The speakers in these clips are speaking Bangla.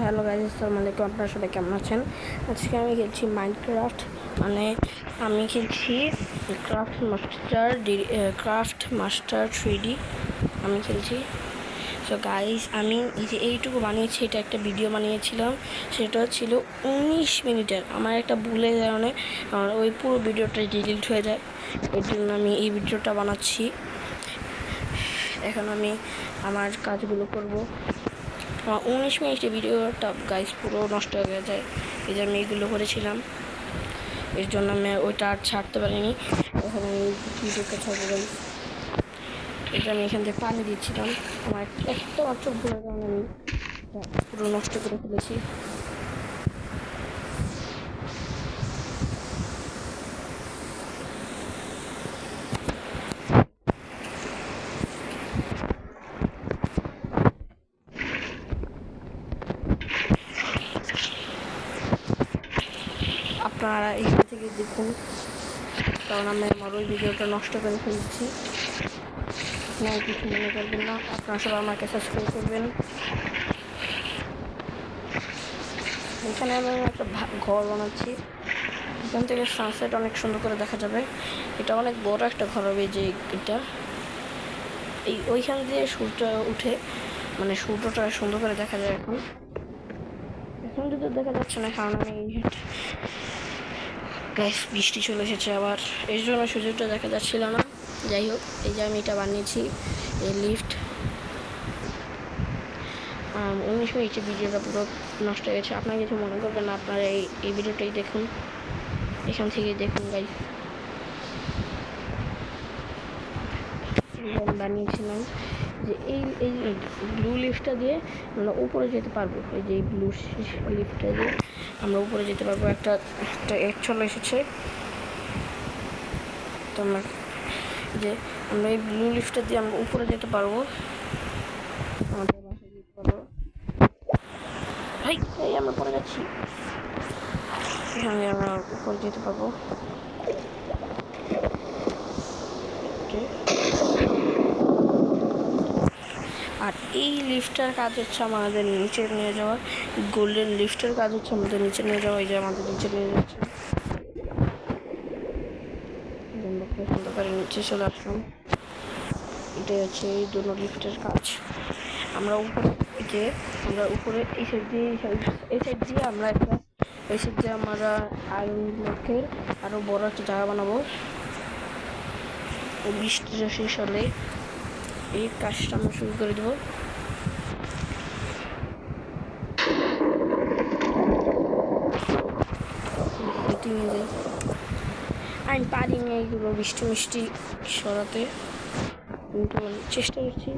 হ্যালো গাইস, আসসালামু আলাইকুম। আপনারা সবাই কেমন আছেন? আজকে আমি খেলছি মাইনক্রাফট, মানে আমি খেলছি ক্রাফট মাস্টার 3D আমি খেলছি। সো গাইস, আমি এই যে এইটুকু বানিয়েছি, এটা একটা ভিডিও বানিয়েছিলাম, সেটা ছিল 19 মিনিটের। আমার একটা ভুলের কারণে আমার ওই পুরো ভিডিওটা ডিলিট হয়ে যায়, এর জন্য আমি এই ভিডিওটা বানাচ্ছি। এখন আমি আমার কাজগুলো করব। 19 মিনিটের ভিডিওটা গাইস পুরো নষ্ট হয়ে যায়, এই যে আমি এইগুলো করেছিলাম, এর জন্য আমি ওইটা আর ছাড়তে পারিনি। এখন আমি ভিডিওটা ছাড়বো গাইস। এটা আমি এখান থেকে পানি দিচ্ছিলাম, আমার একটা মাত্র ভুলের কারণে আমি পুরো নষ্ট করে ফেলেছি। আপনারা এখান থেকে দেখুন, কারণ আমি আমার ওই ভিডিওটা নষ্ট করে ফেলছি। আপনারা কিছু মনে করবেন না, আপনারা সবাই আমাকে সাবস্ক্রাইব করবেন। এখানে আমি একটা ঘর বানাচ্ছি, এখান থেকে সানসেট অনেক সুন্দর করে দেখা যাবে। এটা অনেক বড় একটা ঘর হবে, যে এটা এই ওইখান দিয়ে সূর্য উঠে, মানে সূর্যটা সুন্দর করে দেখা যায়। এখন যদি দেখা যাচ্ছে না, কারণ আমি গাইস বৃষ্টি চলে এসেছে আবার, এর জন্য সূর্যটা দেখা যাচ্ছিল না। যাই হোক, এই যে আমি এটা বানিয়েছি, এই লিফট। 19 মিনিটের ভিডিওটা পুরো নষ্ট হয়ে গেছে, আপনারা কিছু মনে করবেন না, আপনারা এই ভিডিওটাই দেখুন, এখান থেকে দেখুন গাইস। বানিয়েছিলাম যে এই ব্লু লিফটটা দিয়ে আমরা উপরে যেতে পারবো, এই যে ব্লু লিফটটা দিয়ে আমরা উপরে যেতে পারবো। একটা চলে এসেছে, তো আমরা যে আমরা এই ব্লু লিফটটা দিয়ে আমরা উপরে যেতে পারবো, আমাদের বাসায় যেতে পারবো। ভাই আমরা পরে যাচ্ছি, এখানে আমরা উপরে যেতে পারবো। আর এই লিফটের কাজ হচ্ছে আমাদের নিচে নিয়ে যাওয়া, গোল্ডেন লিফটের কাজ হচ্ছে আমাদের নিচে নিয়ে যাওয়া। এই যে আমাদের নিচে নিয়ে যাচ্ছে, সুন্দর করে নিচে চলে আসলাম। এটাই হচ্ছে এই দুটো লিফটের কাজ। আমরা উপরে এই সাইড দিয়ে আমরা একটা এই সাইড দিয়ে আমরা আয়রন ব্লকের আরও বড় একটা জায়গা বানাবো। বৃষ্টিটা শেষ হলে এই কাজটা আমরা শুরু করে দেবো। আমি পারিনি এইগুলো বৃষ্টি সরাতে, কিন্তু চেষ্টা করছি।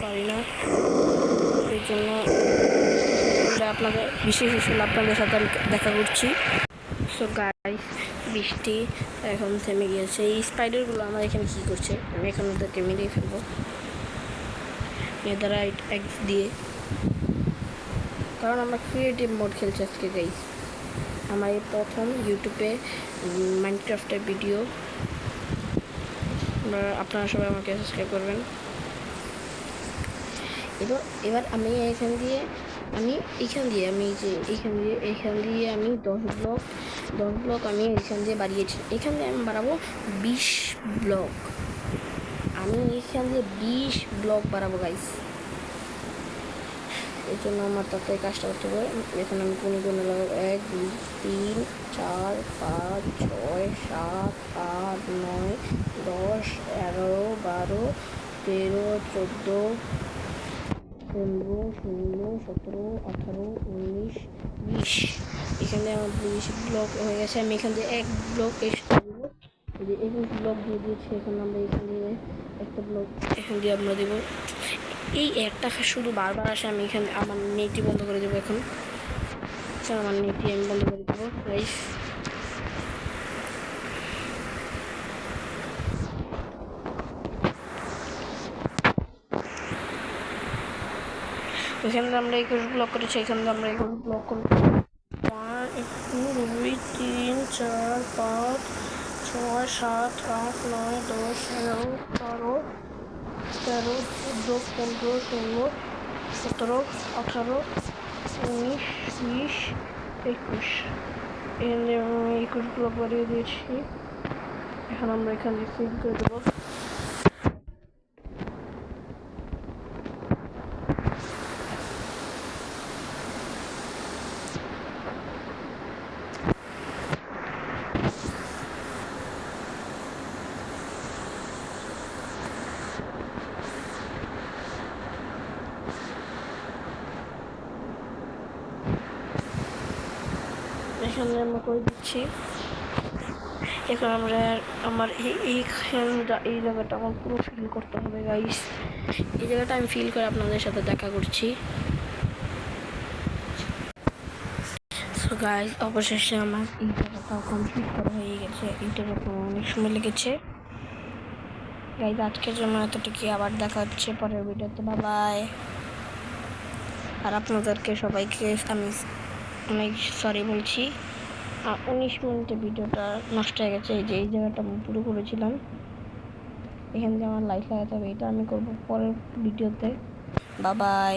পারি না, এই জন্য আপনাদের বিশেষ হিসেবে আপনাদের সাথে আমি দেখা করছি। সো গাইস, বৃষ্টি এখন থেমে গিয়েছে। এই স্পাইডারগুলো আমার এখানে কী করছে, আমি এখন ওদেরকে মেরেই ফেলবো নেদাররাইট এক্স দিয়ে, কারণ আমরা ক্রিয়েটিভ মোড খেলছি আজকে গাইস। আমার এই প্রথম ইউটিউবে মাইনক্রাফটের ভিডিও, আপনারা সবাই আমাকে সাবস্ক্রাইব করবেন। এবার আমি এখান দিয়ে আমি 10 ব্লক আমি এখান দিয়ে বাড়িয়েছি। এখান দিয়ে আমি বাড়াবো 20 ব্লক। আমি এখান দিয়ে 20 ব্লক বাড়াবো গাইস, এর জন্য আমার তাতে কাজটা করতে হবে। এখন আমি গুনে লাগাবো 1 2 3 4 5 6 7 8 9 10 11 12 13 14 15 16 17 18 19 20। এখানে আমার 20 ব্লক হয়ে গেছে। আমি এখান থেকে 1 ব্লক এক্সট্রা দেবো, এই যে 21 ব্লক দিয়ে দিয়েছি। এখন আমরা এখান দিয়ে একটা ব্লক এখান দিয়ে আমরা দেবো। এই একটা শুধু বারবার আসে, আমি এখানে আমার নেটটি বন্ধ করে দেবো। এখন আমার নেটটি আমি বন্ধ করে দেবো গাইস। এখানে আমরা 21 ব্লক করেছি, এখানে আমরা 21 ব্লক করব। 1 2 3 4 5 6 7 8 9 10 11 12 13 14 15 16 17 18 19 20 21 এখানে আমি 21 ব্লক বাড়িয়ে দিয়েছি। এখন আমরা এখানে ফিল করে দেবো। এখানে আমরা করে দিচ্ছি। এখন আমরা আমার এই জায়গাটা আমার পুরো ফিল করতে হবে গাইস। এই জায়গাটা আমি ফিল করে আপনাদের সাথে দেখা করছি। সো গাইস, অবশেষে আমার এই জায়গাটা কমপ্লিট করা হয়ে গেছে। এইটার উপর অনেক সময় লেগেছে গাইস। আজকের জন্য এতটুকুই, আবার দেখা হচ্ছে পরের ভিডিওতে। Bye bye. আর আপনাদেরকে সবাইকে আমি অনেক সরি বলছি। 19 মিনিটে ভিডিওটা নষ্ট হয়ে গেছে। এই যে এই জায়গাটা আমি পুরো করেছিলাম, এখান থেকে আমার লাইট লাগাতে হবে। এটা আমি করবো পরের ভিডিওতে। Bye bye.